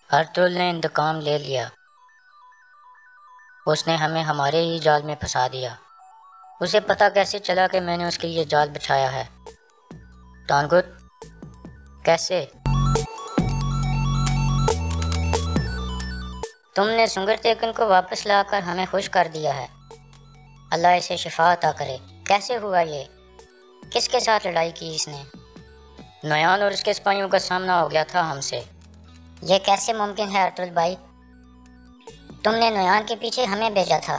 अर्तुल ने इंतकाम ले लिया। उसने हमें हमारे ही जाल में फंसा दिया। उसे पता कैसे चला कि मैंने उसके लिए जाल बिछाया है? टांगुत, कैसे? तुमने सुंगरतेकन को वापस लाकर हमें खुश कर दिया है। अल्लाह इसे शिफा अता करे। कैसे हुआ ये? किसके साथ लड़ाई की इसने? नयान और उसके सिपाहियों का सामना हो गया था हमसे। ये कैसे मुमकिन है अर्तुल भाई? तुमने नयान के पीछे हमें भेजा था।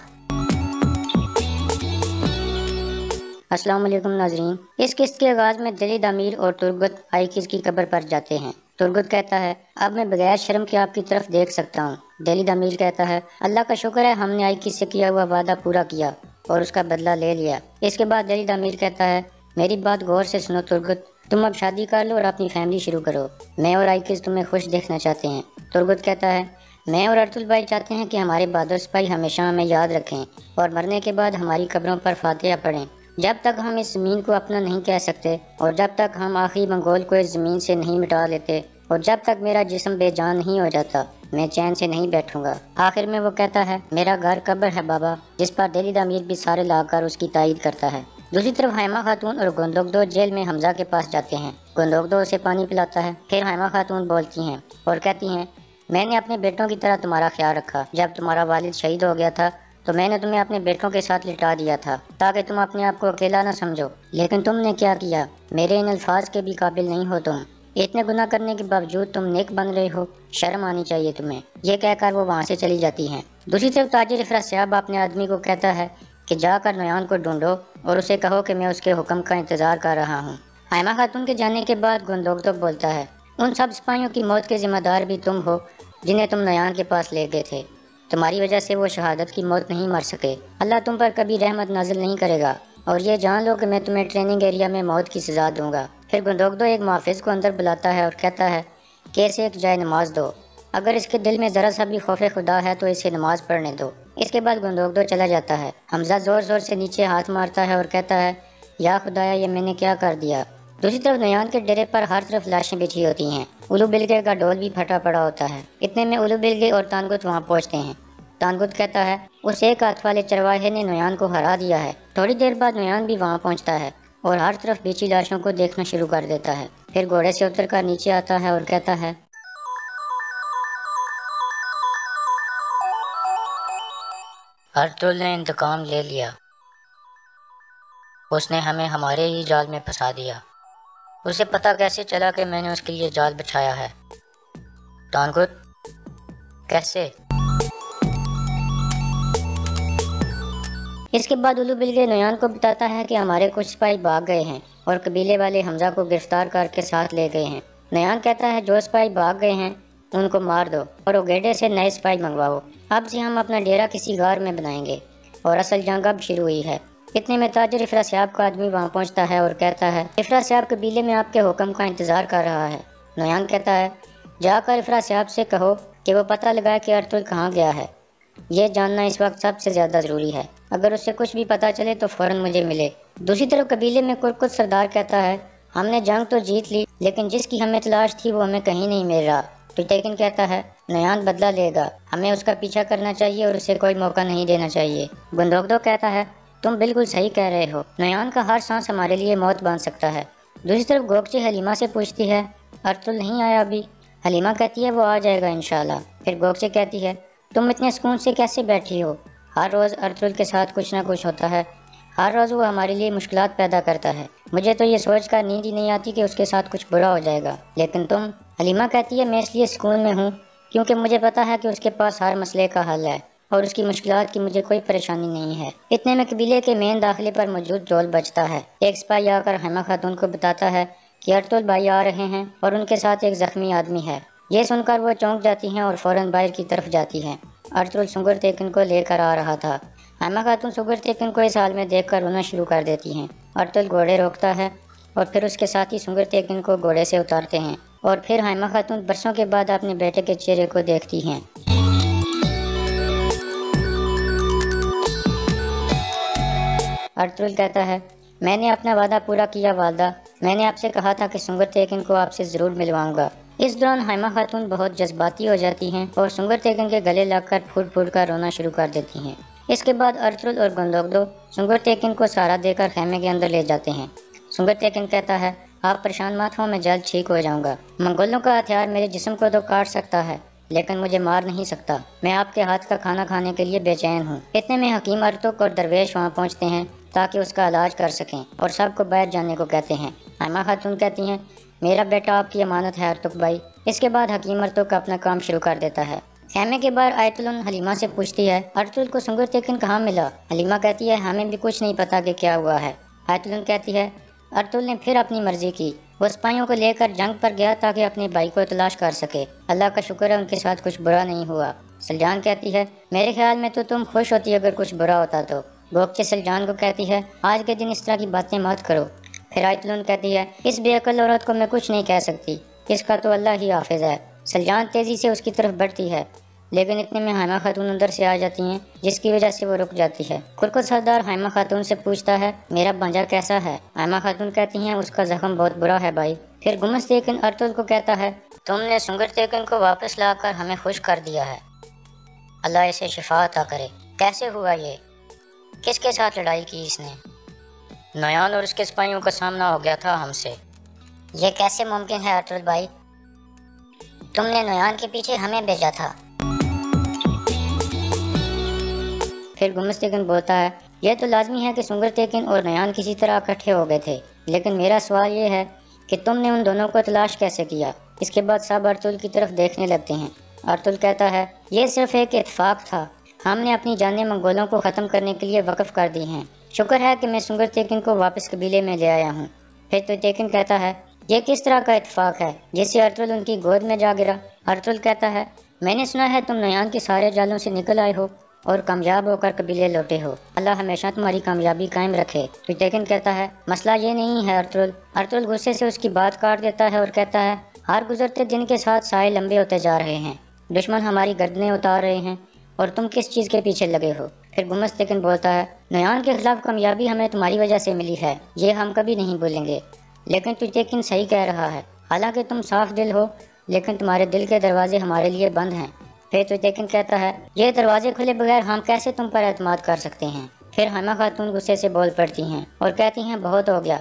अस्सलाम वालेकुम नाजरीन। इस किस्त के आगाज में दिलीद अमीर और तुर्गत आइकिस की कब्र पर जाते हैं। तुर्गत कहता है, अब मैं बगैर शर्म के आपकी तरफ देख सकता हूँ। दिलीद अमीर कहता है, अल्लाह का शुक्र है हमने आइकिस से किया हुआ वादा पूरा किया और उसका बदला ले लिया। इसके बाद दिलीद अमीर कहता है, मेरी बात गौर से सुनो तुर्गत, तुम अब शादी कर लो और अपनी फैमिली शुरू करो। मैं और आइकिस तुम्हें खुश देखना चाहते हैं। तुर्गत कहता है, मैं और अर्तुल भाई चाहते हैं कि हमारे बहादुर सिपाही हमेशा हमें याद रखें और मरने के बाद हमारी कब्रों पर फातिहा पढ़ें। जब तक हम इस ज़मीन को अपना नहीं कह सकते और जब तक हम आखिरी मंगोल को इस ज़मीन से नहीं मिटा लेते और जब तक मेरा जिस्म बेजान नहीं हो जाता, मैं चैन से नहीं बैठूंगा। आखिर में वो कहता है, मेरा घर कब्र है बाबा, जिस पर दिलीद अमीर भी सारे लाकर उसकी तायद करता है। दूसरी तरफ हैमा खातून और गुंदोगदो जेल में हमजा के पास जाते हैं। गुंदोगदो उसे पानी पिलाता है। फिर हैमा खातून बोलती हैं और कहती हैं, मैंने अपने बेटों की तरह तुम्हारा ख्याल रखा। जब तुम्हारा वालिद शहीद हो गया था तो मैंने तुम्हें अपने बेटों के साथ लिटा दिया था ताकि तुम अपने आप को अकेला न समझो, लेकिन तुमने क्या किया? मेरे इन अल्फाज के भी काबिल नहीं हो तुम। इतने गुनाह करने के बावजूद तुम नेक बन रहे हो, शर्म आनी चाहिए तुम्हें। ये कहकर वो वहाँ से चली जाती हैं। दूसरी तरफ ताजिर इफरासियाब अपने आदमी को कहता है कि जाकर नयान को ढूंढो और उसे कहो कि मैं उसके हुक्म का इंतजार कर रहा हूँ। हैमा खातून के जाने के बाद गुंदोगदो बोलता है, उन सब सिपाहियों की मौत के जिम्मेदार भी तुम हो जिन्हें तुम नयान के पास ले गए थे। तुम्हारी वजह से वो शहादत की मौत नहीं मर सके। अल्लाह तुम पर कभी रहमत नाजिल नहीं करेगा और ये जान लो कि मैं तुम्हें ट्रेनिंग एरिया में मौत की सजा दूंगा। फिर गुंदोगदो एक मुहाफिज को अंदर बुलाता है और कहता है कि इसे एक जाए नमाज दो। अगर इसके दिल में ज़रा सा भी खौफ खुदा है तो इसे नमाज पढ़ने दो। इसके बाद गुंदोगदो चला जाता है। हमजा ज़ोर ज़ोर से नीचे हाथ मारता है और कहता है, या खुदाया, ये मैंने क्या कर दिया। दूसरी तरफ नयान के डेरे पर हर तरफ लाशें बिछी होती हैं। उलू बिलगे का ढोल भी फटा पड़ा होता है। इतने में उलू बिलगे और तानगुत वहाँ पहुँचते हैं। तानगुत कहता है, उस एक हाथ वाले चरवाहे ने नयान को हरा दिया है। थोड़ी देर बाद नयान भी वहाँ पहुँचता है और हर तरफ बिछी लाशों को देखना शुरू कर देता है। फिर घोड़े से उतरकर नीचे आता है और कहता है, अर्तुल ने इंतकाम ले लिया। उसने हमें हमारे ही जाल में फंसा दिया। उसे पता कैसे चला कि मैंने उसके लिए जाल बिछाया है? टांगुत, कैसे? इसके बाद उलू बिलगे नयान को बताता है कि हमारे कुछ सिपाही भाग गए हैं और कबीले वाले हमजा को गिरफ्तार करके साथ ले गए हैं। नयान कहता है, जो सिपाही भाग गए हैं उनको मार दो और उगेडे से नए सिपाही मंगवाओ। अब से हम अपना डेरा किसी गार में बनाएंगे और असल जंग अब शुरू हुई है। इतने में ताजिर इफरासियाब का आदमी वहाँ पहुँचता है और कहता है, इफरासियाब कबीले में आपके हुक्म का इंतजार कर रहा है। नयान कहता है, जाकर इफरासियाब से कहो कि वो पता लगाए कि अर्तुल कहाँ गया है। ये जानना इस वक्त सबसे ज़्यादा ज़रूरी है। अगर उससे कुछ भी पता चले तो फ़ौरन मुझे मिले। दूसरी तरफ कबीले में कुरकुत सरदार कहता है, हमने जंग तो जीत ली लेकिन जिसकी हमें तलाश थी वो हमें कहीं नहीं मिल रहा। टुटेकिन कहता है, नयान बदला लेगा, हमें उसका पीछा करना चाहिए और उसे कोई मौका नहीं देना चाहिए। गुंदोगदो कहता है, तुम बिल्कुल सही कह रहे हो, नयान का हर सांस हमारे लिए मौत बन सकता है। दूसरी तरफ गोगची हलीमा से पूछती है, अर्तुल नहीं आया अभी? हलीमा कहती है, वो आ जाएगा इंशाल्लाह। फिर गोगची कहती है, तुम इतने सुकून से कैसे बैठी हो? हर रोज़ अर्तुल के साथ कुछ ना कुछ होता है। हर रोज़ वो हमारे लिए मुश्किलात पैदा करता है। मुझे तो ये सोच कर नींद ही नहीं आती कि उसके साथ कुछ बुरा हो जाएगा। लेकिन तुम? हलीमा कहती है, मैं इसलिए सुकून में हूँ क्योंकि मुझे पता है कि उसके पास हर मसले का हल है और उसकी मुश्किलात की मुझे कोई परेशानी नहीं है। इतने में कबीले के मेन दाखिले पर मौजूद ढोल बजता है। एक सिपाही आकर हैमा खातून को बताता है कि अर्तुल भाई आ रहे हैं और उनके साथ एक जख्मी आदमी है। ये सुनकर वो चौंक जाती हैं और फ़ौरन बाहर की तरफ जाती हैं। अर्तुल सुंगरतेकन को लेकर आ रहा था। हैमा खातून सुंगरतेकन को इस हाल में देखकर रोना शुरू कर देती हैं। अर्तुल घोड़े रोकता है और फिर उसके साथ ही सुंगरतेकन को घोड़े से उतारते हैं और फिर हैमा खातून बरसों के बाद अपने बेटे के चेहरे को देखती हैं। अर्तुल कहता है, मैंने अपना वादा पूरा किया वालदा। मैंने आपसे कहा था कि सुंगरतेकन को आपसे ज़रूर मिलवाऊंगा। इस दौरान हाइमा खातून बहुत जज्बाती हो जाती हैं और सुंगर तेगन के गले लगकर फूट फूट कर रोना शुरू कर देती हैं। इसके बाद अर्तुल और गंदोगदो सुंगर तेगन को सहारा देकर खैमे के अंदर ले जाते हैं। सुंगर तेगन कहता है, आप परेशान मत हो, मैं जल्द ठीक हो जाऊंगा। मंगोलों का हथियार मेरे जिस्म को तो काट सकता है लेकिन मुझे मार नहीं सकता। मैं आपके हाथ का खाना खाने के लिए बेचैन हूँ। इतने में हकीम अर्तुक और दरवेश वहाँ पहुँचते हैं ताकि उसका इलाज कर सकें और सबको बैठ जाने को कहते हैं। हाइमा खातून कहती हैं, मेरा बेटा आपकी अमानत है अर्तुक भाई। इसके बाद हकीम अर्तुक अपना काम शुरू कर देता है। खेमे के बाहर आयतुल हलीमा से पूछती है, अर्तुल को सुंगर तेकिन कहाँ मिला? हलीमा कहती है, हमें भी कुछ नहीं पता कि क्या हुआ है। आयतुल कहती है, अर्तुल ने फिर अपनी मर्जी की। वो सिपाहियों को लेकर जंग पर गया ताकि अपने भाई को तलाश कर सके। अल्लाह का शुक्र है उनके साथ कुछ बुरा नहीं हुआ। सलजान कहती है, मेरे ख्याल में तो तुम खुश होती अगर कुछ बुरा होता तो। गोपचे सलजान को कहती है, आज के दिन इस तरह की बातें मत करो। फिर आयतुल कहती है, इस बेअकल औरत को मैं कुछ नहीं कह सकती, इसका तो अल्लाह ही हाफिज है। सलजान तेजी से उसकी तरफ बढ़ती है लेकिन इतने में हाइमा खातून अंदर से आ जाती हैं जिसकी वजह से वो रुक जाती है। कुरकुर सरदार हाइमा खातून से पूछता है, मेरा भांजा कैसा है? हाइमा खातून कहती हैं, उसका जख्म बहुत बुरा है भाई। फिर गुमस तेकिन अर्तुल को कहता है, तुमने सुंगर तेकिन को वापस लाकर हमें खुश कर दिया है, अल्लाह इसे शिफा अता करे। कैसे हुआ ये? किसके साथ लड़ाई की इसने? नयान और उसके सिपाहियों का सामना हो गया था हमसे। ये कैसे मुमकिन है अर्तुल भाई? तुमने नयान के पीछे हमें भेजा था। फिर गुमस तेकिन बोलता है, यह तो लाजमी है कि सुंगर तेकिन और नयान किसी तरह इकट्ठे हो गए थे, लेकिन मेरा सवाल ये है कि तुमने उन दोनों को तलाश कैसे किया? इसके बाद सब अर्तुल की तरफ देखने लगते हैं। अर्तुल कहता है, यह सिर्फ एक इत्तेफाक था, हमने अपनी जानें मंगोलों को ख़त्म करने के लिए वक्फ कर दी हैं। शुक्र है कि मैं सुंगर तेकिन को वापस कबीले में ले आया हूँ। फिर तो तेकिन कहता है, यह किस तरह का इत्तेफाक है जिससे अर्तुल उनकी गोद में जा गिरा? अर्तुल कहता है, मैंने सुना है तुम नयान के सारे जालों से निकल आए हो और कामयाब होकर कबीले लौटे हो। अल्लाह हमेशा तुम्हारी कामयाबी कायम रखे। तो तेकिन कहता है, मसला ये नहीं है अर्तुल। अर्तुल गुस्से से उसकी बात काट देता है और कहता है, हर गुजरते दिन के साथ साए लंबे होते जा रहे हैं, दुश्मन हमारी गर्दनें उतार रहे हैं और तुम किस चीज़ के पीछे लगे हो? फिर गुमस तेकिन बोलता है, नयान के खिलाफ कामयाबी हमें तुम्हारी वजह से मिली है, ये हम कभी नहीं भूलेंगे। लेकिन तू तेकिन सही कह रहा है, हालांकि तुम साफ दिल हो लेकिन तुम्हारे दिल के दरवाजे हमारे लिए बंद हैं। फिर तो तेकिन कहता है, ये दरवाजे खुले बगैर हम कैसे तुम पर एतमाद कर सकते हैं? फिर हाइमा खातून गुस्से से बोल पड़ती हैं और कहती हैं, बहुत हो गया,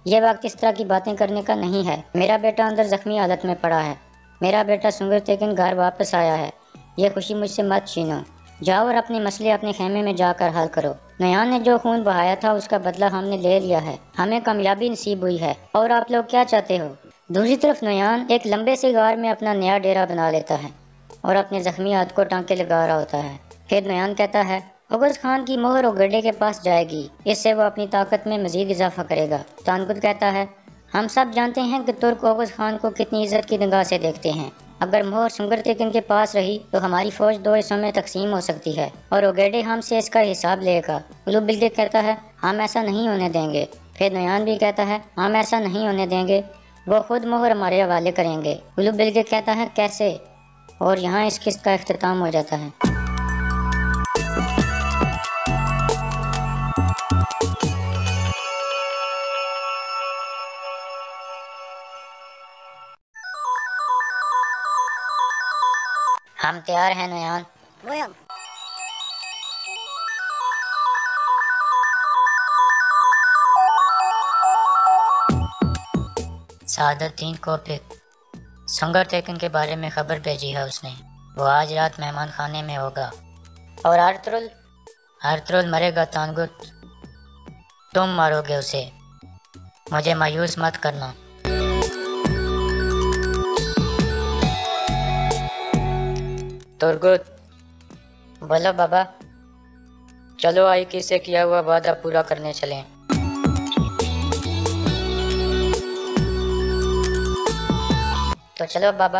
यह वक्त इस तरह की बातें करने का नहीं है। मेरा बेटा अंदर जख्मी हालत में पड़ा है, मेरा बेटा सुंगर तेकिन घर वापस आया है, यह खुशी मुझसे मत छीनो। जाओ और अपने मसले अपने खेमे में जाकर हल करो। नयान ने जो खून बहाया था उसका बदला हमने ले लिया है, हमें कामयाबी नसीब हुई है और आप लोग क्या चाहते हो? दूसरी तरफ नयान एक लंबे से गार में अपना नया डेरा बना लेता है और अपने जख्मी हाथ को टांके लगा रहा होता है। फिर नयान कहता है, ओगस खान की मोहर ओगरडे के पास जाएगी, इससे वो अपनी ताकत में मजीद इजाफा करेगा। तानकुद कहता है, हम सब जानते हैं कि तुर्क ओगस खान को कितनी इज्जत की निगाह से देखते हैं। अगर मोहर सुंगर तेकिन के पास रही तो हमारी फौज 2 हिस्सों में तकसीम हो सकती है और ओगरडे हमसे इसका हिसाब लेगा। उलू बिल्गे कहता है, हम ऐसा नहीं होने देंगे। फिर नयान भी कहता है, हम ऐसा नहीं होने देंगे, वो खुद मोहर हमारे हवाले करेंगे। उलू बिल्गे कहता है, कैसे? और यहाँ इस किस्त का इख्तिताम हो जाता है। हम तैयार हैं नयान। सादतदीन को सुंगर तेकिन के बारे में खबर भेजी है उसने, वो आज रात मेहमान खाने में होगा। और अर्तुल मरेगा तानगुत, तुम मारोगे उसे, मुझे मायूस मत करना। तुर्गुत, बोलो बाबा। चलो आइकी से किया हुआ वादा पूरा करने चलें। तो चलो बाबा।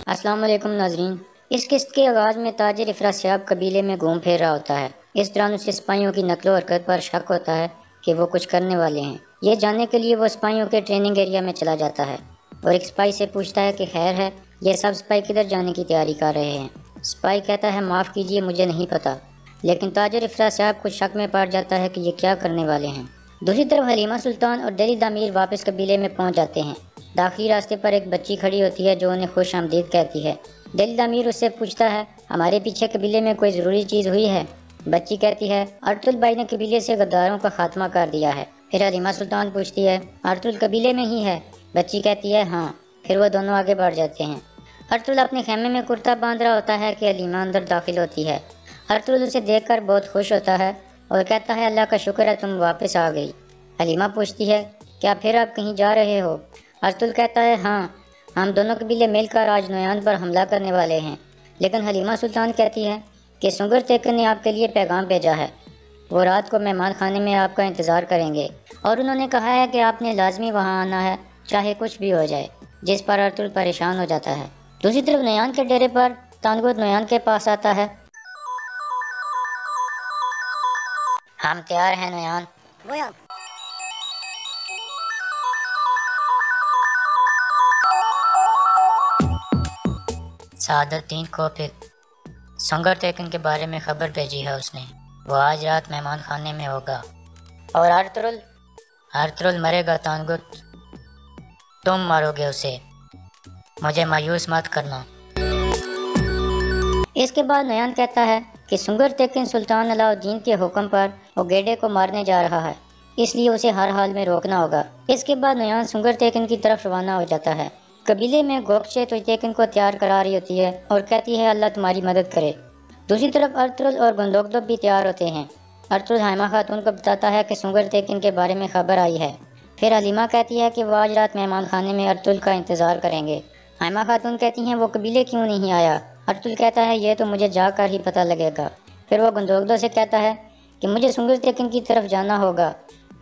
अस्सलाम वालेकुम नाजरीन। इस किस्त के आगाज में ताजिर इफरासियाब कबीले में घूम फिर रहा होता है। इस दौरान उसके सिपाहियों की नकलो हरकत पर शक होता है कि वो कुछ करने वाले हैं। ये जानने के लिए वो सिपाहियों के ट्रेनिंग एरिया में चला जाता है और एक सिपाही से पूछता है कि खैर है, ये सब सिपाही किधर जाने की तैयारी कर रहे हैं? सिपाही कहता है, माफ़ कीजिए मुझे नहीं पता। लेकिन ताजिर इफरासियाब कुछ शक में पड़ जाता है कि ये क्या करने वाले हैं। दूसरी तरफ हलीमा सुल्तान और दिल्ली दामीर वापस कबीले में पहुंच जाते हैं दाखिली रास्ते पर एक बच्ची खड़ी होती है जो उन्हें खुश आमदीद कहती है। दिल दामिर उससे पूछता है, हमारे पीछे कबीले में कोई ज़रूरी चीज़ हुई है? बच्ची कहती है, अर्तुल भाई ने कबीले से गद्दारों का खात्मा कर दिया है। फिर हलीमा सुल्तान पूछती है, अर्तुल कबीले में ही है? बच्ची कहती है, हाँ। फिर वो दोनों आगे बढ़ जाते हैं। अर्तुल अपने खेमे में कुर्ता बांध रहा होता है कि हलीमा अंदर दाखिल होती है। अर्तुल उसे देखकर बहुत खुश होता है और कहता है, अल्लाह का शुक्र है तुम वापस आ गई। हलीमा पूछती है, क्या फिर आप कहीं जा रहे हो? अर्तुल कहता है, हाँ, हम दोनों कबीले मिलकर आज नोयान पर हमला करने वाले हैं। लेकिन हलीमा सुल्तान कहती है कि सुंगर तेकन ने आपके लिए पैगाम भेजा है। वो रात को मेहमान खाने में आपका इंतज़ार करेंगे और उन्होंने कहा है कि आपने लाजमी वहाँ आना है, चाहे कुछ भी हो जाए। जिस पर अर्तुल परेशान हो जाता है। दूसरी तरफ नोयान के डेरे पर तानगुत नोयान के पास आता है। हम तैयार हैं नोयान। सादतदीन को फिर सुंगर तेकन के बारे में खबर भेजी है उसने। वो आज रात मेहमान खाने में होगा। और अर्तुल मरेगा तानगुत, तुम मारोगे उसे, मुझे मायूस मत करना। इसके बाद नोयान कहता है कि सुंगर तेकन सुल्तान अलाउद्दीन के हुक्म पर ओगेडे को मारने जा रहा है, इसलिए उसे हर हाल में रोकना होगा। इसके बाद नोयान सुंगर तेकन की तरफ रवाना हो जाता है। कबीले में गोकशे तो तेकन को तैयार करा रही होती है और कहती है, अल्लाह तुम्हारी मदद करे। दूसरी तरफ अर्तुल और गुंदोगदो भी तैयार होते हैं। अर्तुल हाइमा खातून को बताता है कि सुंगर तेकन के बारे में खबर आई है। फिर हलीमा कहती है कि वो आज रात मेहमान खाने में अर्तुल का इंतज़ार करेंगे। हाइमा खातून कहती हैं, वो कबीले क्यों नहीं आया? अर्तुल कहता है, ये तो मुझे जाकर ही पता लगेगा। फिर वो गुंदोगदो से कहता है कि मुझे सुंगर तेकन की तरफ जाना होगा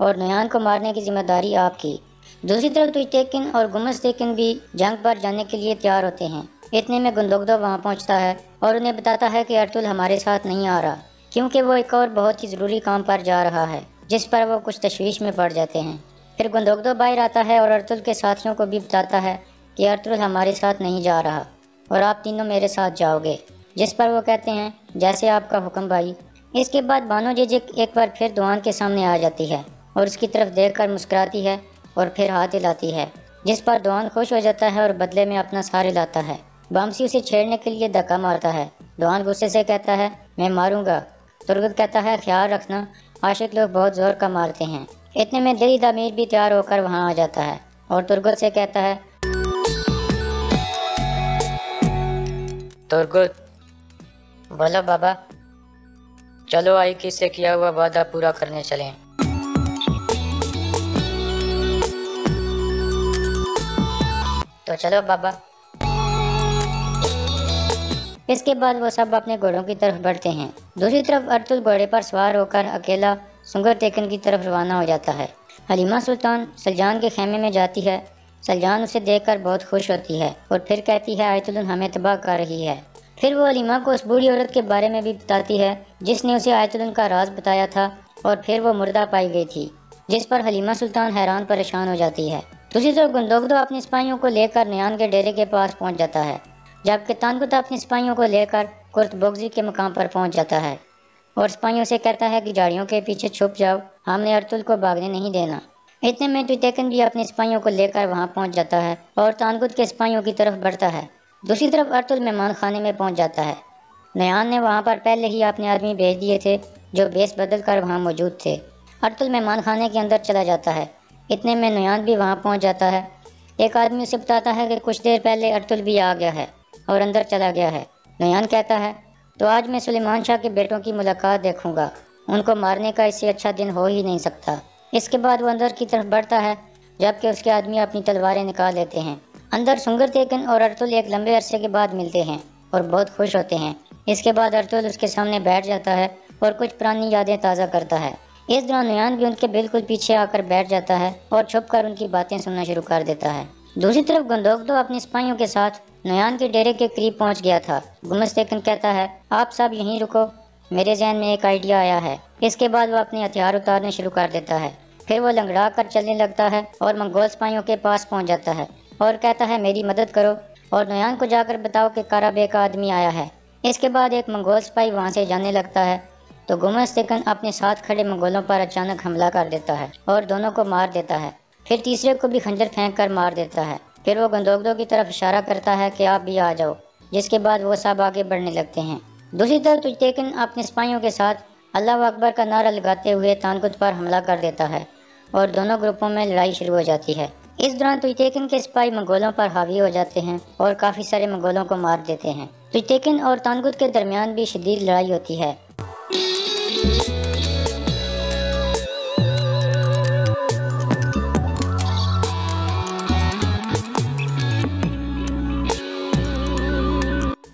और नोयान को मारने की जिम्मेदारी आपकी। दूसरी तरफ तुइतेकिन और गुमस तेकिन भी जंग पर जाने के लिए तैयार होते हैं। इतने में गुंदोगदो वहाँ पहुँचता है और उन्हें बताता है कि अर्तुल हमारे साथ नहीं आ रहा, क्योंकि वो एक और बहुत ही ज़रूरी काम पर जा रहा है, जिस पर वो कुछ तशवीश में पड़ जाते हैं। फिर गुंदोगदो बाहर आता है और अर्तुल के साथियों को भी बताता है कि अर्तुल हमारे साथ नहीं जा रहा और आप तीनों मेरे साथ जाओगे। जिस पर वो कहते हैं, जैसे आपका हुक्म भाई। इसके बाद बानो जेजिक एक बार फिर दुआन के सामने आ जाती है और उसकी तरफ देखकर मुस्कुराती है और फिर हाथ हिलाती है, जिस पर दुआन खुश हो जाता है और बदले में अपना सार हिलाता है। बामसी उसे छेड़ने के लिए धक्का मारता है। दुआन गुस्से से कहता है, मैं मारूंगा। तुर्गत कहता है, ख्याल रखना, आशिक लोग बहुत जोर का मारते हैं। इतने में दिली दामिर भी तैयार होकर वहाँ आ जाता है और तुर्गत से कहता है, तुर्गत। बोलो बाबा। चलो आई किससे किया हुआ वादा पूरा करने चलें। तो चलो बाबा। इसके बाद वो सब अपने घोड़ों की तरफ बढ़ते हैं। दूसरी तरफ अर्तुल घोड़े पर सवार होकर अकेला सुंगर तेकन की तरफ रवाना हो जाता है। हलीमा सुल्तान सलजान के खेमे में जाती है। सलजान उसे देखकर बहुत खुश होती है और फिर कहती है, आयतुलन हमें तबाह कर रही है। फिर वो हलीमा को उस बूढ़ी औरत के बारे में भी बताती है जिसने उसे आयतुलन का राज बताया था और फिर वो मुर्दा पाई गई थी, जिस पर हलीमा सुल्तान हैरान परेशान हो जाती है। दूसरी तरफ गुंदोगदो अपने सिपाहियों को लेकर नोयान के डेरे के पास पहुंच जाता है, जबकि तानगुत अपने सिपाहियों को लेकर कुर्तबोगजी के मकाम पर पहुंच जाता है और सिपाहियों से कहता है कि झाड़ियों के पीछे छुप जाओ, हमने अर्तुल को भागने नहीं देना। इतने में तुइतेकिन भी अपने सिपाहियों को लेकर वहां पहुंच जाता है और तानगुत के सिपाहियों की तरफ बढ़ता है। दूसरी तरफ अर्तुल मेहमान खाने में पहुंच जाता है। नोयान ने वहां पर पहले ही अपने आदमी भेज दिए थे जो बेस बदल कर वहाँ मौजूद थे। अर्तुल मेहमान खाने के अंदर चला जाता है। इतने में नोयान भी वहाँ पहुँच जाता है। एक आदमी उसे बताता है कि कुछ देर पहले अर्तुल भी आ गया है और अंदर चला गया है। नोयान कहता है, तो आज मैं सुलेमान शाह के बेटों की मुलाकात देखूंगा, उनको मारने का इससे अच्छा दिन हो ही नहीं सकता। इसके बाद वो अंदर की तरफ बढ़ता है, जबकि उसके आदमी अपनी तलवारें निकाल लेते हैं। अंदर सुंगर तेकन और अर्तुल एक लंबे अरसे के बाद मिलते हैं और बहुत खुश होते हैं। इसके बाद अर्तुल उसके सामने बैठ जाता है और कुछ पुरानी यादें ताज़ा करता है। इस दौरान नोयान भी उनके बिल्कुल पीछे आकर बैठ जाता है और छुपकर उनकी बातें सुनना शुरू कर देता है। दूसरी तरफ गुंदोगदो अपने सिपाहियों के साथ नोयान के डेरे के करीब पहुंच गया था। गुमस तेकन कहता है, आप सब यहीं रुको, मेरे जहन में एक आइडिया आया है। इसके बाद वो अपने हथियार उतारने शुरू कर देता है। फिर वो लंगड़ा कर चलने लगता है और मंगोल सिपाहियों के पास पहुंच जाता है और कहता है, मेरी मदद करो और नोयान को जाकर बताओ कि काराबे का आदमी आया है। इसके बाद एक मंगोल सिपाही वहाँ से जाने लगता है तो गुमस तेकन अपने साथ खड़े मंगोलों पर अचानक हमला कर देता है और दोनों को मार देता है। फिर तीसरे को भी खंजर फेंक कर मार देता है। फिर वो गंदोगदो की तरफ इशारा करता है कि आप भी आ जाओ, जिसके बाद वो सब आगे बढ़ने लगते हैं। दूसरी तरफ तुजतेकिन अपने सिपाहियों के साथ अल्लाह अकबर का नारा लगाते हुए तानकुत पर हमला कर देता है और दोनों ग्रुपों में लड़ाई शुरू हो जाती है। इस दौरान तुजतेकिन के सिपाही मंगोलों पर हावी हो जाते हैं और काफ़ी सारे मंगोलों को मार देते हैं। तुजतेकिन और तानकुत के दरमियान भी शदीद लड़ाई होती है।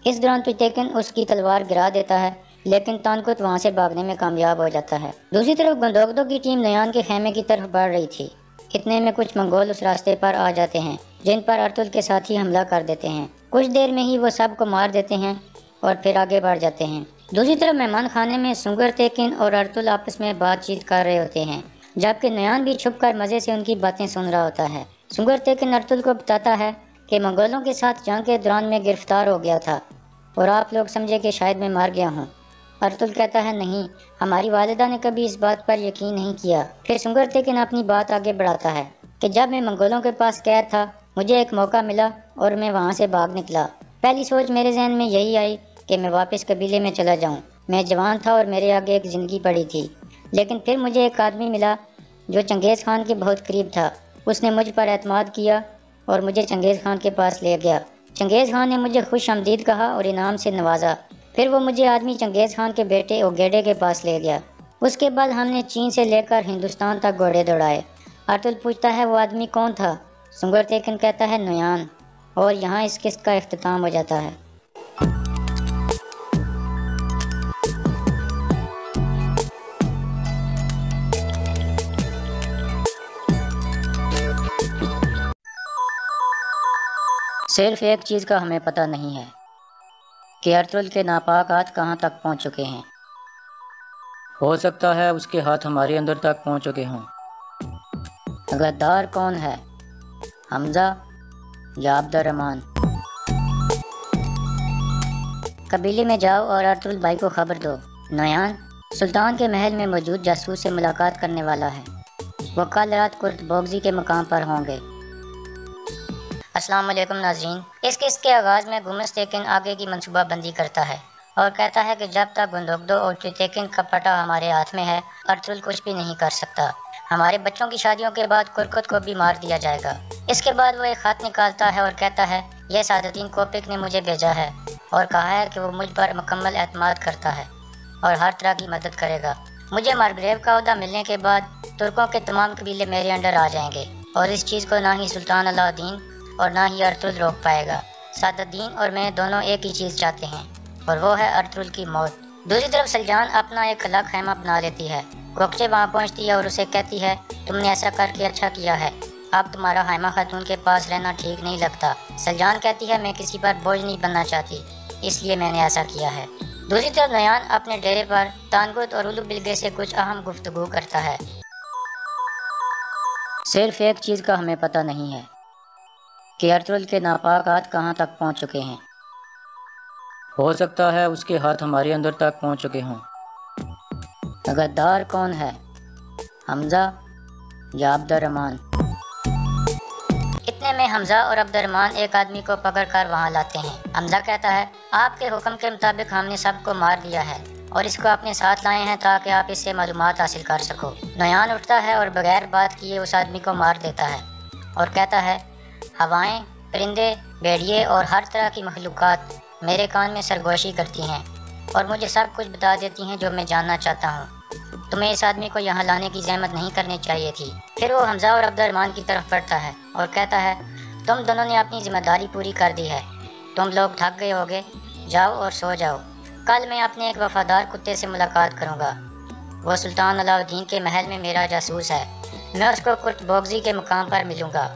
इस दौरान तुजतेकिन उसकी तलवार गिरा देता है, लेकिन तानकुत वहां से भागने में कामयाब हो जाता है। दूसरी तरफ गंदोगदो की टीम नयान के खेमे की तरफ बढ़ रही थी। इतने में कुछ मंगोल उस रास्ते पर आ जाते हैं, जिन पर अर्तुल के साथी हमला कर देते हैं। कुछ देर में ही वो सब को मार देते हैं और फिर आगे बढ़ जाते हैं। दूसरी तरफ मेहमान खाने में सुंगरतेकिन और अर्तुल आपस में बातचीत कर रहे होते हैं, जबकि नयान भी छुपकर मजे से उनकी बातें सुन रहा होता है। सुंगरतेकिन अर्तुल को बताता है कि मंगोलों के साथ जंग के दौरान में गिरफ्तार हो गया था और आप लोग समझे कि शायद मैं मार गया हूँ। अर्तुल कहता है, नहीं, हमारी वालिदा ने कभी इस बात पर यकीन नहीं किया। फिर सुंगरतेकिन अपनी बात आगे बढ़ाता है कि जब मैं मंगोलों के पास कैद था, मुझे एक मौका मिला और मैं वहाँ से भाग निकला। पहली सोच मेरे जहन में यही आई कि मैं वापस कबीले में चला जाऊँ। मैं जवान था और मेरे आगे एक ज़िंदगी पड़ी थी, लेकिन फिर मुझे एक आदमी मिला जो चंगेज़ खान के बहुत करीब था। उसने मुझ पर एतमाद किया और मुझे चंगेज़ खान के पास ले गया। चंगेज़ खान ने मुझे खुश आमदीद कहा और इनाम से नवाजा। फिर वो मुझे आदमी चंगेज़ खान के बेटे ओगेडे के पास ले गया। उसके बाद हमने चीन से लेकर हिंदुस्तान तक घोड़े दौड़ाए। अर्तुल पूछता है, वो आदमी कौन था? सुंगरतेकिन कहता है, नयान। और यहाँ इस किस्त का इख्तिताम हो जाता है। सिर्फ एक चीज़ का हमें पता नहीं है कि अर्तुल के नापाक हाथ कहाँ तक पहुँच चुके हैं। हो सकता है उसके हाथ हमारे अंदर तक पहुँच चुके हों। गद्दार कौन है, हमजा या अब्दुर्रहमान? कबीले में जाओ और अर्तुल भाई को खबर दो। नयान सुल्तान के महल में मौजूद जासूस से मुलाकात करने वाला है। वो कल रात कुर्तबोगजी के मकाम पर होंगे। अस्सलाम वालेकुम नाज़रीन। इस किस्त के आगाज़ में गुमस्तेकिन आगे की मनसूबाबंदी करता है और कहता है कि जब तक गंदोगदो और तुजतेकिन का पटा हमारे हाथ में है, अर्तुल कुछ भी नहीं कर सकता। हमारे बच्चों की शादियों के बाद कुरकुत को भी मार दिया जाएगा। इसके बाद वो एक खत निकालता है और कहता है, यह सादुद्दीन कोपिक ने मुझे भेजा है और कहा है कि वो मुझ पर मुकम्मल एतमाद करता है और हर तरह की मदद करेगा। मुझे मार्ग्रेव का ओहदा मिलने के बाद तुर्कों के तमाम कबीले मेरे अंडर आ जाएंगे और इस चीज़ को ना ही सुल्तान अलाउद्दीन और ना ही अर्तुल रोक पाएगा। सादुद्दीन और मैं दोनों एक ही चीज़ चाहते हैं और वो है अर्तुल की मौत। दूसरी तरफ सलजान अपना एक अलग खैमा बना लेती है। कोकचे वहाँ पहुँचती है और उसे कहती है, तुमने ऐसा करके अच्छा किया है। अब तुम्हारा खैमा खातून के पास रहना ठीक नहीं लगता। सलजान कहती है, मैं किसी पर बोझ नहीं बनना चाहती, इसलिए मैंने ऐसा किया है। दूसरी तरफ नयान अपने डेरे पर तानकुत और उलू बिलगे से कुछ अहम गुफ्तगू करता है। सिर्फ एक चीज़ का हमें पता नहीं है कि अर्तुल के नापाक हाथ कहाँ तक पहुँच चुके हैं। हो सकता है उसके हाथ हमारे अंदर तक पहुँच चुके हों। गद्दार कौन है, हमजा या अब्दुर्रहमान? इतने में हमजा और अब्दुर्रहमान एक आदमी को पकड़कर वहां लाते हैं। हमजा कहता है, आपके हुक्म के मुताबिक हमने सबको मार दिया है और इसको अपने साथ लाए हैं ताकि आप इससे मालूमात हासिल कर सको। नयान उठता है और बगैर बात किए उस आदमी को मार देता है और कहता है, हवाएं, परिंदे, भेड़िए और हर तरह की मखलूक़ात मेरे कान में सरगोशी करती हैं और मुझे सब कुछ बता देती हैं जो मैं जानना चाहता हूँ। तुम्हें इस आदमी को यहाँ लाने की जहमत नहीं करनी चाहिए थी। फिर वो हमजा और अब्दुर्रहमान की तरफ बढ़ता है और कहता है, तुम दोनों ने अपनी जिम्मेदारी पूरी कर दी है। तुम लोग थक गए होगे, जाओ और सो जाओ। कल मैं अपने एक वफादार कुत्ते से मुलाकात करूँगा। वो सुल्तान अलाउद्दीन के महल में मेरा जासूस है। मैं उसको कुर्तबोगजी के मुकाम पर मिलूँगा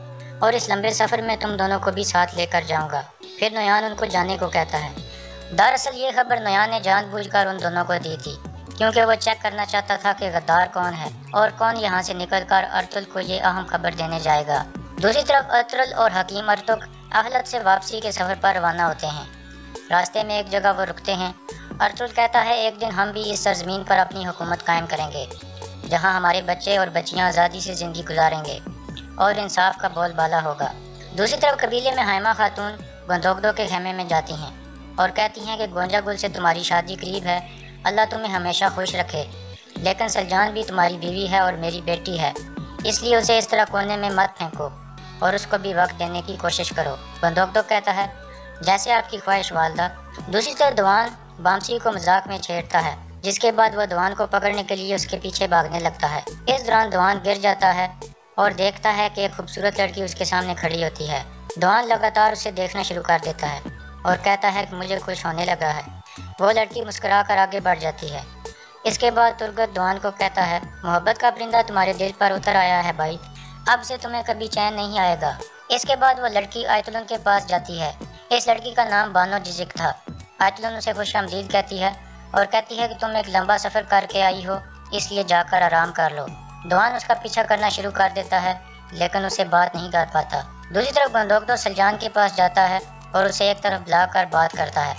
और इस लंबे सफ़र में तुम दोनों को भी साथ लेकर जाऊँगा। फिर नयान उनको जाने को कहता है। दरअसल ये खबर नयान ने जानबूझकर उन दोनों को दी थी, क्योंकि वो चेक करना चाहता था कि गद्दार कौन है और कौन यहाँ से निकलकर अर्तुल को ये अहम खबर देने जाएगा। दूसरी तरफ अर्तुल और हकीम अर्तुक अहलत से वापसी के सफ़र पर रवाना होते हैं। रास्ते में एक जगह वो रुकते हैं। अर्तुल कहता है, एक दिन हम भी इस सरजमीन पर अपनी हुकूमत कायम करेंगे, जहाँ हमारे बच्चे और बच्चियाँ आज़ादी से ज़िंदगी गुजारेंगे। और इंसाफ का बोलबाला होगा। दूसरी तरफ कबीले में हाइमा खातून गंदोगदो के खेमे में जाती हैं और कहती हैं कि गोंजा गुल से तुम्हारी शादी करीब है, अल्लाह तुम्हें हमेशा खुश रखे, लेकिन सलजान भी तुम्हारी बीवी है और मेरी बेटी है, इसलिए उसे इस तरह कोने में मत फेंको और उसको भी वक्त देने की कोशिश करो। गंदोगदो कहता है, जैसे आपकी ख्वाहिश वालदा। दूसरी तरफ दवान बामसी को मजाक में छेड़ता है, जिसके बाद वह दवान को पकड़ने के लिए उसके पीछे भागने लगता है। इस दौरान दवान गिर जाता है और देखता है कि एक खूबसूरत लड़की उसके सामने खड़ी होती है। दवान लगातार उसे देखना शुरू कर देता है और कहता है कि मुझे खुश होने लगा है। वो लड़की मुस्कुरा कर आगे बढ़ जाती है। इसके बाद तुर्गत दवान को कहता है, मोहब्बत का परिंदा तुम्हारे दिल पर उतर आया है भाई, अब से तुम्हें कभी चैन नहीं आएगा। इसके बाद वो लड़की आयतुलन के पास जाती है। इस लड़की का नाम बानो जिजिक था। आयतुलन उसे खुशामदीद कहती है और कहती है कि तुम एक लंबा सफ़र करके आई हो, इसलिए जाकर आराम कर लो। दवान उसका पीछा करना शुरू कर देता है, लेकिन उसे बात नहीं कर पाता। दूसरी तरफ गंदोगदो सलजान के पास जाता है और उसे एक तरफ बुलाकर बात करता है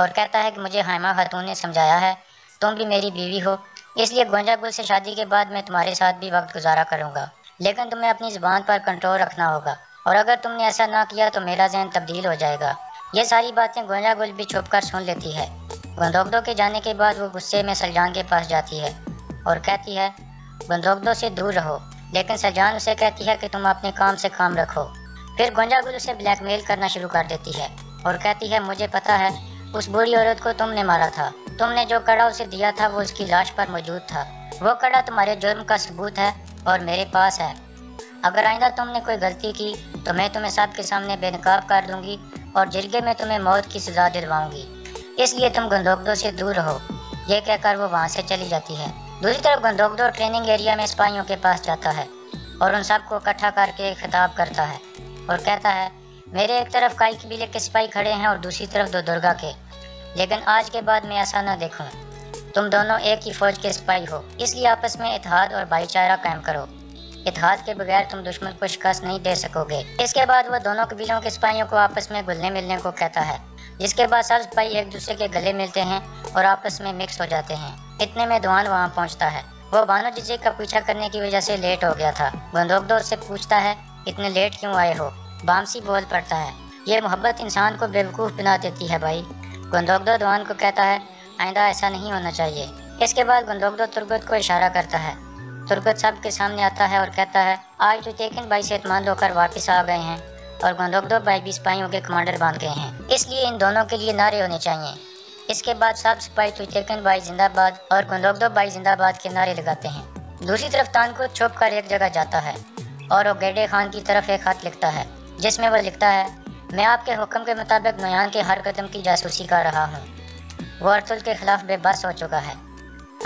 और कहता है कि मुझे हाइमा खातून ने समझाया है, तुम भी मेरी बीवी हो, इसलिए गोंजा गुल से शादी के बाद मैं तुम्हारे साथ भी वक्त गुजारा करूँगा, लेकिन तुम्हें अपनी ज़ुबान पर कंट्रोल रखना होगा और अगर तुमने ऐसा ना किया तो मेरा जहन तब्दील हो जाएगा। ये सारी बातें गोंजा गुल भी छुप कर सुन लेती है। गंदोगदो के जाने के बाद वो गुस्से में सलजान के पास जाती है और कहती है, गंदोगदो से दूर रहो, लेकिन सलजान उसे कहती है कि तुम अपने काम से काम रखो। फिर गोंजा गुल उसे ब्लैकमेल करना शुरू कर देती है और कहती है, मुझे पता है उस बूढ़ी औरत को तुमने मारा था, तुमने जो कड़ा उसे दिया था वो उसकी लाश पर मौजूद था, वो कड़ा तुम्हारे जुर्म का सबूत है और मेरे पास है। अगर आइंदा तुमने कोई गलती की तो मैं तुम्हें सबके सामने बेनकाब कर दूंगी और जिरगे में तुम्हें मौत की सजा दिलवाऊंगी, इसलिए तुम गंदोगदो से दूर रहो। ये कहकर वो वहाँ से चली जाती है। दूसरी तरफ गंदोगदो ट्रेनिंग एरिया में सिपाहियों के पास जाता है और उन सबको इकट्ठा करके खिताब करता है और कहता है, मेरे एक तरफ काई कबीले के सिपाही खड़े हैं और दूसरी तरफ दो दुर्गा के, लेकिन आज के बाद मैं ऐसा ना देखूं। तुम दोनों एक ही फौज के सिपाही हो, इसलिए आपस में इत्तेहाद और भाईचारा कायम करो। इत्तेहाद के बगैर तुम दुश्मन को शिकस्त नहीं दे सकोगे। इसके बाद वह दोनों कबीलों के सिपाहियों को आपस में घुलने मिलने को कहता है, जिसके बाद सब सिपाही एक दूसरे के गले मिलते हैं और आपस में मिक्स हो जाते हैं। इतने में दवान वहाँ पहुँचता है। वो बानो जिजिक का पीछा करने की वजह से लेट हो गया था। गंदोगदो उससे पूछता है, इतने लेट क्यों आए हो? बामसी बोल पड़ता है, ये मोहब्बत इंसान को बेवकूफ़ बना देती है भाई। गंदोगदो दवान को कहता है, आइंदा ऐसा नहीं होना चाहिए। इसके बाद गंदोगदो तुर्गत को इशारा करता है। तुर्गत सब के सामने आता है और कहता है, आज तो तेकिन भाई सेहतमंद होकर वापस आ गए हैं और गंदोगदो भाई भी सिपाहियों के कमांडर बन गए हैं, इसलिए इन दोनों के लिए नारे होने चाहिए। इसके बाद सब सिपाही तुतेकन भाई जिंदाबाद और गंदोगदो भाई जिंदाबाद के नारे लगाते हैं। दूसरी तरफ तानकुत छुप कर एक जगह जाता है और वो गेडे खान की तरफ एक खत लिखता है, जिसमें वो लिखता है, मैं आपके हुक्म के मुताबिक नोयान के हर कदम की जासूसी कर रहा हूँ। वो अर्तुल के खिलाफ बेबस हो चुका है।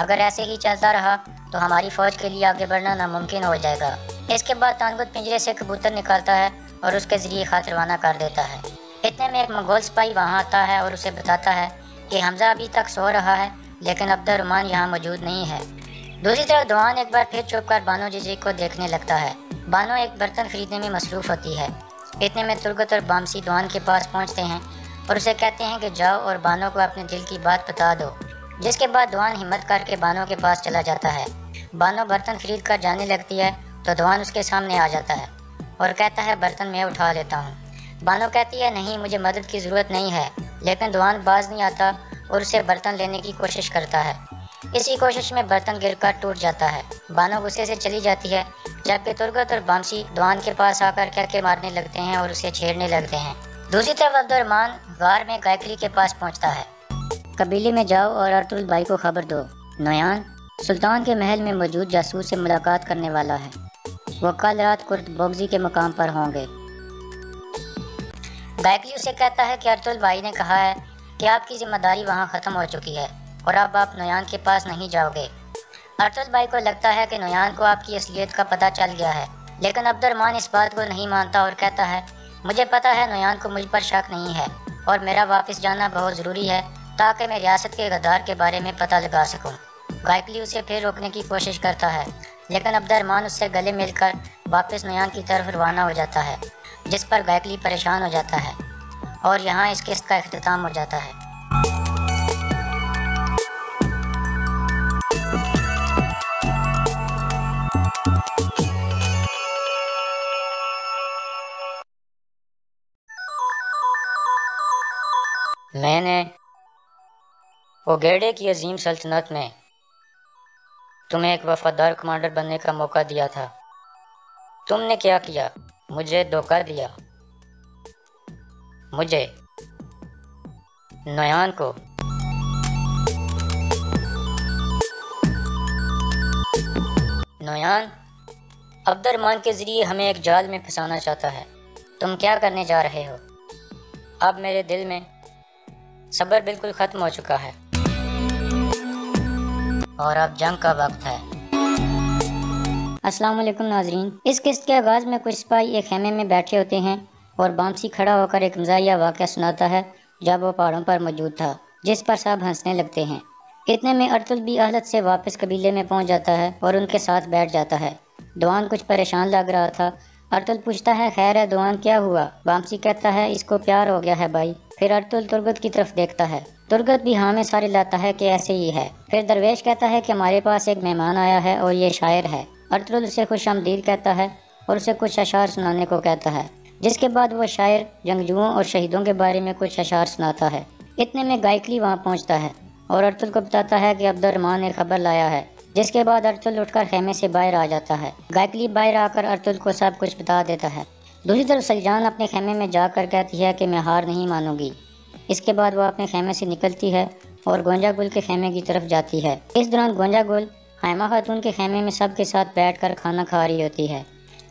अगर ऐसे ही चलता रहा तो हमारी फौज के लिए आगे बढ़ना नामुमकिन हो जाएगा। इसके बाद तानकुत पिंजरे से कबूतर निकालता है और उसके जरिए खत रवाना कर देता है। इतने में एक मंगोल सिपाही वहाँ आता है और उसे बताता है कि हमजा अभी तक सो रहा है, लेकिन अब्दुर्रहमान यहाँ मौजूद नहीं है। दूसरी तरफ दवान एक बार फिर चुप कर बानो जिजिक को देखने लगता है। बानो एक बर्तन खरीदने में मसरूफ़ होती है। इतने में तुर्गत और बामसी दवान के पास पहुँचते हैं और उसे कहते हैं कि जाओ और बानो को अपने दिल की बात बता दो। जिसके बाद दवान हिम्मत करके बानो के पास चला जाता है। बानो बर्तन खरीद कर जाने लगती है तो दवान उसके सामने आ जाता है और कहता है, बर्तन मैं उठा लेता हूँ। बानो कहती है, नहीं, मुझे मदद की ज़रूरत नहीं है, लेकिन दवान बाज नहीं आता और उसे बर्तन लेने की कोशिश करता है। इसी कोशिश में बर्तन गिरकर टूट जाता है। बानो गुस्से से चली जाती है, जबकि तुर्गत और बामसी दवान के पास आकर कहके मारने लगते हैं और उसे छेड़ने लगते हैं। दूसरी तरफ अब्दुर्रहमान गार में गायकली के पास पहुंचता है। कबीले में जाओ और अर्तुल भाई को खबर दो, नोयान सुल्तान के महल में मौजूद जासूस से मुलाकात करने वाला है। वो कल रात कुर्द बोगजी के मकाम पर होंगे। गायकली उसे कहता है कि अर्तुल भाई ने कहा है कि आपकी जिम्मेदारी वहाँ ख़त्म हो चुकी है और अब आप नोयान के पास नहीं जाओगे। अर्तुल भाई को लगता है कि नोयान को आपकी असलियत का पता चल गया है, लेकिन अब्दुर्रहमान इस बात को नहीं मानता और कहता है, मुझे पता है नोयान को मुझ पर शक नहीं है और मेरा वापस जाना बहुत ज़रूरी है ताकि मैं रियासत के गद्दार के बारे में पता लगा सकूं। गायकली उसे फिर रोकने की कोशिश करता है, लेकिन अब्दुर्रहमान उससे गले मिलकर वापस नोयान की तरफ रवाना हो जाता है, जिस पर गायकली परेशान हो जाता है और यहाँ इस किस्त का इख्तिताम हो जाता है। मैंने ओगेडे की अजीम सल्तनत में तुम्हें एक वफादार कमांडर बनने का मौका दिया था। तुमने क्या किया? मुझे धोखा दिया। मुझे, नोयान को। नोयान अब्दुर्रहमान के जरिए हमें एक जाल में फंसाना चाहता है। तुम क्या करने जा रहे हो? अब मेरे दिल में सब्र बिल्कुल खत्म हो चुका है और अब जंग का वक्त है। अस्सलाम वालेकुम नाजरीन। इस किस्त के आगाज़ में कुछ सिपाही एक खेमे में बैठे होते हैं और बामसी खड़ा होकर एक मज़ाहिया वाक़या सुनाता है जब वो पहाड़ों पर मौजूद था, जिस पर सब हंसने लगते हैं। इतने में अर्तुल भी अहलत से वापस कबीले में पहुंच जाता है और उनके साथ बैठ जाता है। दुआन कुछ परेशान लग रहा था। अर्तुल पूछता है, खैर है दुआन, क्या हुआ? बामसी कहता है, इसको प्यार हो गया है भाई। फिर अर्तुल तुर्गत की तरफ देखता है। तुर्गत भी हाँ में सारे लाता है कि ऐसे ही है। फिर दरवेश कहता है कि हमारे पास एक मेहमान आया है और ये शायर है। अर्तुल उसे खुश आमदीद कहता है और उसे कुछ अशार सुनाने को कहता है, जिसके बाद वो शायर जंगजुओं और शहीदों के बारे में कुछ अशार सुनाता है। इतने में गायकली वहाँ पहुँचता है और अर्तुल को बताता है कि अब्दुर्रहमान ने खबर लाया है, जिसके बाद अर्तुल उठकर खेमे से बाहर आ जाता है। गायकली बाहर आकर अर्तुल को सब कुछ बता देता है। दूसरी तरफ सलजान अपने खेमे में जाकर कहती है कि मैं हार नहीं मानूंगी। इसके बाद वो अपने खेमे से निकलती है और गोंजा गुल के खेमे की तरफ जाती है। इस दौरान गोंजा गुल हैमा खातून के खेमे में सबके साथ बैठकर खाना खा रही होती है।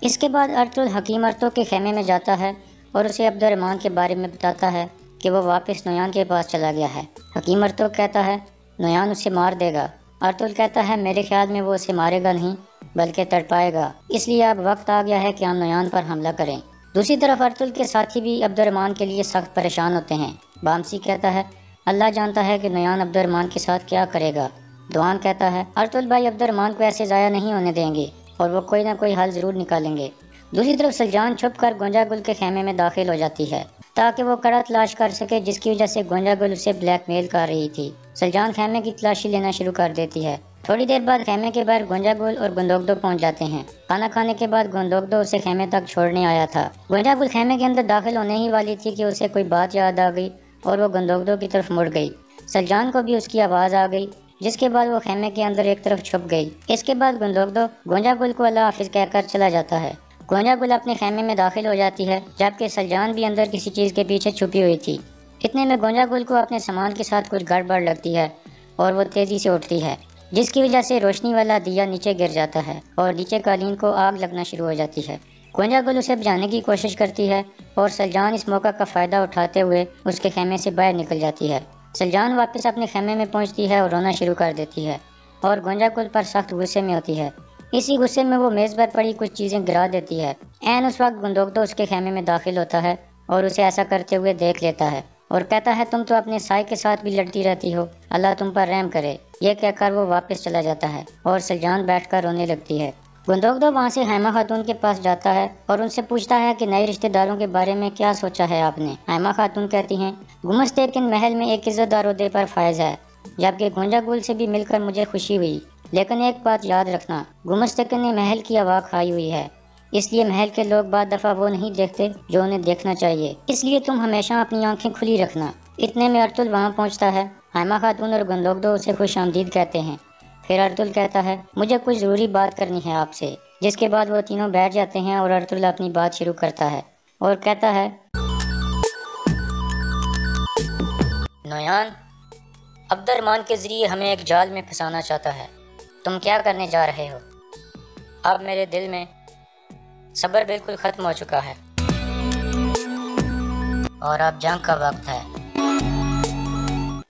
इसके बाद अर्तुल हकीम अर्तो के खेमे में जाता है और उसे अब्दुर्रहमान के बारे में बताता है कि वो वापस नोयान के पास चला गया है। हकीम अर्तो कहता है, नोयान उसे मार देगा। अर्तुल कहता है, मेरे ख्याल में वो उसे मारेगा नहीं बल्कि तड़पाएगा, इसलिए अब वक्त आ गया है कि हम नोयान पर हमला करें। दूसरी तरफ अर्तुल के साथी भी अब्दुर्रहमान के लिए सख्त परेशान होते हैं। बामसी कहता है, अल्लाह जानता है कि नोयान अब्दुर्रहमान के साथ क्या करेगा। दुआन कहता है, अर्तुल भाई अब्दुर्रहमान को ऐसे ज़ाया नहीं होने देंगे और वो कोई ना कोई हल ज़रूर निकालेंगे। दूसरी तरफ सलजान छुप कर गोंजा गुल के खेमे में दाखिल हो जाती है ताकि वो कड़ा तलाश कर सके, जिसकी वजह से गोंजा गुल उसे ब्लैकमेल कर रही थी। सलजान खेमे की तलाशी लेना शुरू कर देती है। थोड़ी देर बाद खेमे के बाहर गोंजा गुल और गुंदोगदो पहुंच जाते हैं। खाना खाने के बाद गुंदोगदो उसे खेमे तक छोड़ने आया था। गोंजा गुल खेमे के अंदर दाखिल होने ही वाली थी कि उसे कोई बात याद आ गई और वो गुंदोगदो की तरफ मुड़ गई। सलजान को भी उसकी आवाज़ आ गई, जिसके बाद वो खेमे के अंदर एक तरफ छुप गई। इसके बाद गुंदोगदो गोंजा गुल को अल्लाह हाफिज कहकर चला जाता है। गोंजा गुल अपने खेमे में दाखिल हो जाती है, जबकि सलजान भी अंदर किसी चीज़ के पीछे छुपी हुई थी। इतने में गोंजा गुल को अपने सामान के साथ कुछ गड़बड़ लगती है और वो तेज़ी से उठती है, जिसकी वजह से रोशनी वाला दिया नीचे गिर जाता है और नीचे कालीन को आग लगना शुरू हो जाती है। गोंजा गुल उसे बुझाने की कोशिश करती है और सलजान इस मौका का फ़ायदा उठाते हुए उसके खेमे से बाहर निकल जाती है। सलजान वापस अपने खेमे में पहुंचती है और रोना शुरू कर देती है और गोंजा गुल पर सख्त गुस्से में होती है। इसी गुस्से में वो मेज़ पर पड़ी कुछ चीज़ें गिरा देती है। ऐन उस वक्त गुंदोगदो उसके खेमे में दाखिल होता है और उसे ऐसा करते हुए देख लेता है और कहता है, तुम तो अपने साए के साथ भी लड़ती रहती हो, अल्लाह तुम पर रहम करे। यह कहकर वो वापस चला जाता है और सलजान बैठकर रोने लगती है। गुंदोगदो वहाँ से हैमा खातून के पास जाता है और उनसे पूछता है कि नए रिश्तेदारों के बारे में क्या सोचा है आपने। हैमा खातून कहती हैं, गुमस्तेकिन महल में एक इज़्ज़तदार ओहदे पर फायज है, जबकि गोंजा गुल से भी मिलकर मुझे खुशी हुई। लेकिन एक बात याद रखना, गुमस्तेकिन ने महल की हवा खाई हुई है, इसलिए महल के लोग बाद दफ़ा वो नहीं देखते जो उन्हें देखना चाहिए, इसलिए तुम हमेशा अपनी आंखें खुली रखना। इतने में अर्तुल वहाँ पहुँचता है। हैमा खातून और गुंदोगदो उसे खुश आमदीद कहते हैं। फिर अर्तुल कहता है, मुझे कुछ ज़रूरी बात करनी है आपसे, जिसके बाद वो तीनों बैठ जाते हैं और अर्तुल अपनी बात शुरू करता है और कहता है, नोयान अब्दुर्रहमान के ज़रिए हमें एक जाल में फंसाना चाहता है। तुम क्या करने जा रहे हो? अब मेरे दिल में सब्र बिल्कुल ख़त्म हो चुका है और अब जंग का वक्त है।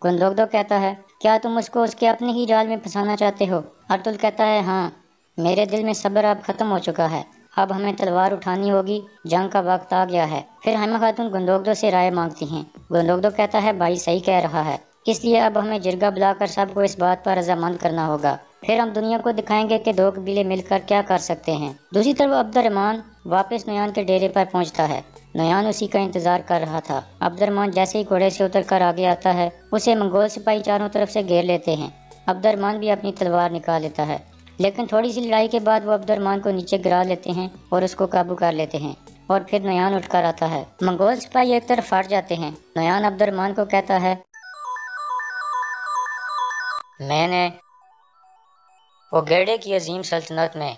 गुंदोगदो कहता है, क्या तुम उसको उसके अपने ही जाल में फंसाना चाहते हो? अर्तुल कहता है, हाँ, मेरे दिल में सब्र अब ख़त्म हो चुका है, अब हमें तलवार उठानी होगी, जंग का वक्त आ गया है। फिर हैमा खातून गुंदोगदो से राय मांगती हैं। गुंदोगदो कहता है, भाई सही कह रहा है, इसलिए अब हमें जिरगा बुलाकर सबको इस बात पर रजामंद करना होगा। फिर हम दुनिया को दिखाएंगे कि दो कबीले मिलकर क्या कर सकते हैं। दूसरी तरफ अब्दुर्रहमान वापस नोयान के डेरे पर पहुंचता है। नोयान उसी का इंतजार कर रहा था। अब्दुर्रहमान जैसे ही घोड़े से उतरकर आगे आता है, उसे मंगोल सिपाही चारों तरफ से घेर लेते हैं। अब्दुर्रहमान भी अपनी तलवार निकाल लेता है, लेकिन थोड़ी सी लड़ाई के बाद वो अब्दुर्रहमान को नीचे गिरा लेते हैं और उसको काबू कर लेते हैं। और फिर नयान उठकर आता है। मंगोल सिपाही एक तरफ हट जाते हैं। नयान अब्दुर्रहमान को कहता है, मैंने वो गेड़े की अजीम सल्तनत में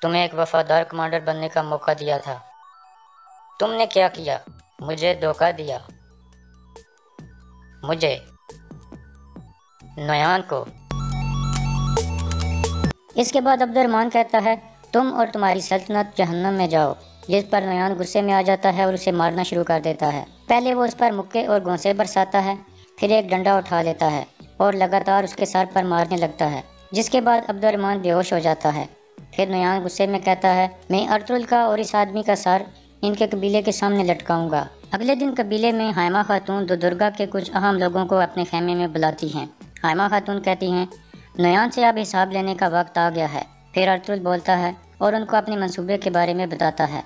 तुम्हें एक वफादार कमांडर बनने का मौका दिया था। तुमने क्या किया? मुझे धोखा दिया। मुझे, नयान को। इसके बाद अब्दुर्रहमान कहता है, तुम और तुम्हारी सल्तनत जहन्नम में जाओ। जिस पर नयान गुस्से में आ जाता है और उसे मारना शुरू कर देता है। पहले वो उस पर मुक्के और गोंसे बरसाता है, फिर एक डंडा उठा लेता है और लगातार उसके सर पर मारने लगता है, जिसके बाद अब्दुर्रहमान बेहोश हो जाता है। फिर नयान गुस्से में कहता है, मैं अर्तुगरुल का और इस आदमी का सर इनके कबीले के सामने लटकाऊंगा। अगले दिन कबीले में हाइमा खातून दुर्गा के कुछ अहम लोगों को अपने खेमे में बुलाती हैं। हाइमा खातून कहती हैं, नयान से अब हिसाब लेने का वक्त आ गया है। फिर अर्तुगरुल बोलता है और उनको अपने मंसूबे के बारे में बताता है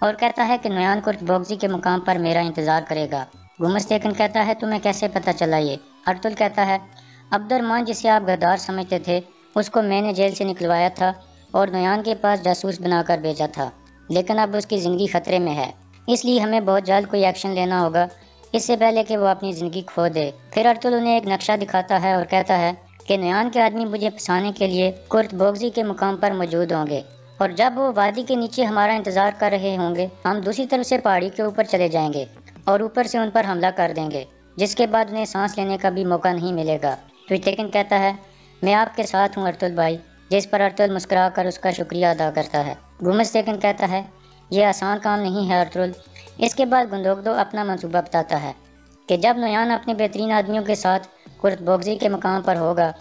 और कहता है कि नयान कुर्तबोगजी के मुकाम पर मेरा इंतज़ार करेगा। गुमस्तेकन कहता है, तुम्हें कैसे पता चला ये? अर्तुगरुल कहता है, अब्दुर्रहमान जिसे आप गद्दार समझते थे उसको मैंने जेल से निकलवाया था और नयान के पास जासूस बनाकर भेजा था, लेकिन अब उसकी ज़िंदगी खतरे में है, इसलिए हमें बहुत जल्द कोई एक्शन लेना होगा इससे पहले कि वो अपनी ज़िंदगी खो दे। फिर अर्तुगरुल उन्हें एक नक्शा दिखाता है और कहता है कि नयान के आदमी मुझे फंसाने के लिए कुर्तबोगजी के मुकाम पर मौजूद होंगे और जब वो वादी के नीचे हमारा इंतज़ार कर रहे होंगे हम दूसरी तरफ से पहाड़ी के ऊपर चले जाएंगे और ऊपर से उन पर हमला कर देंगे, जिसके बाद उन्हें सांस लेने का भी मौका नहीं मिलेगा। ट्विटेकिन कहता है, मैं आपके साथ हूँ अर्तुगरुल भाई। जिस पर अर्तुगरुल मुस्कुरा कर उसका शुक्रिया अदा करता है। गुमस्तेकन कहता है, यह आसान काम नहीं है अर्तुगरुल। इसके बाद गुंदोगदो अपना मंसूबा बताता है कि जब नयान अपने बेहतरीन आदमियों के साथ कुर्तबोगजी के मुकाम पर होगा,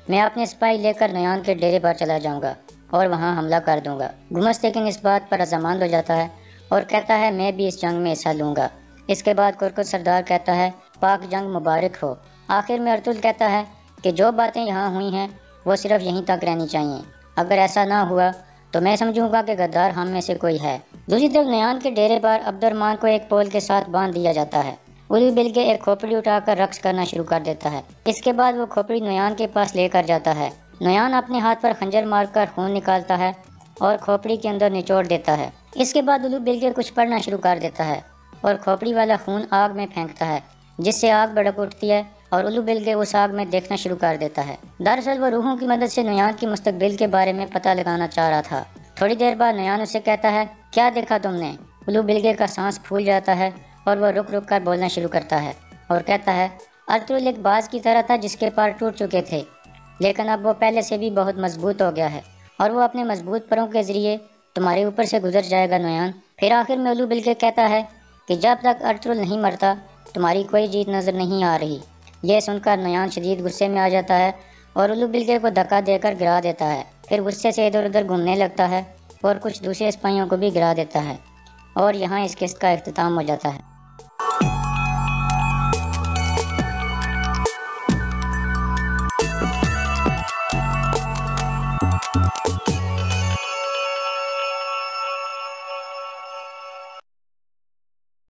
मैं अपने सिपाही लेकर नयान के डेरे पर चला जाऊंगा और वहां हमला कर दूंगा। गुमस्तेकन इस बात पर रजामंद हो जाता है और कहता है, मैं भी इस जंग में हिस्सा लूंगा। इसके बाद कुर्कुत सरदार कहता है, पाक जंग मुबारक हो। आखिर में अर्तुगरुल कहता है कि जो बातें यहाँ हुई हैं वो सिर्फ यहीं तक रहनी चाहिए। अगर ऐसा ना हुआ तो मैं समझूंगा कि गद्दार हम में से कोई है। दूसरी तरफ नयान के डेरे पर अब्दुर्रहमान को एक पोल के साथ बांध दिया जाता है। उलू बिल के एक खोपड़ी उठाकर रक्स करना शुरू कर देता है। इसके बाद वो खोपड़ी नयान के पास लेकर जाता है। नयान अपने हाथ पर खंजर मारकर खून निकालता है और खोपड़ी के अंदर निचोड़ देता है। इसके बाद उलू बिल के कुछ पढ़ना शुरू कर देता है और खोपड़ी वाला खून आग में फेंकता है, जिससे आग भड़क उठती है और उलू बिल के उस आग में देखना शुरू कर देता है। दरअसल वो रूहों की मदद से नयान की मुस्तकबिल के बारे में पता लगाना चाह रहा था। थोड़ी देर बाद नयान उसे कहता है, क्या देखा तुमने? उलू बिलगे का सांस फूल जाता है और वह रुक रुक कर बोलना शुरू करता है और कहता है, अर्तुगरुल एक बाज की तरह था जिसके पर टूट चुके थे, लेकिन अब वो पहले से भी बहुत मजबूत हो गया है और वो अपने मजबूत परों के जरिए तुम्हारे ऊपर से गुजर जाएगा नयान। फिर आखिर में उलू बिलगे कहता है कि जब तक अर्तुगरुल नहीं मरता तुम्हारी कोई जीत नज़र नहीं आ रही। यह सुनकर नयान शदीद गुस्से में आ जाता है और उलू बिलगे को धक्का देकर गिरा देता है। फिर गुस्से से इधर उधर घूमने लगता है और कुछ दूसरे सिपाहियों को भी गिरा देता है और यहाँ इस किस्त का इख्तिताम हो जाता है।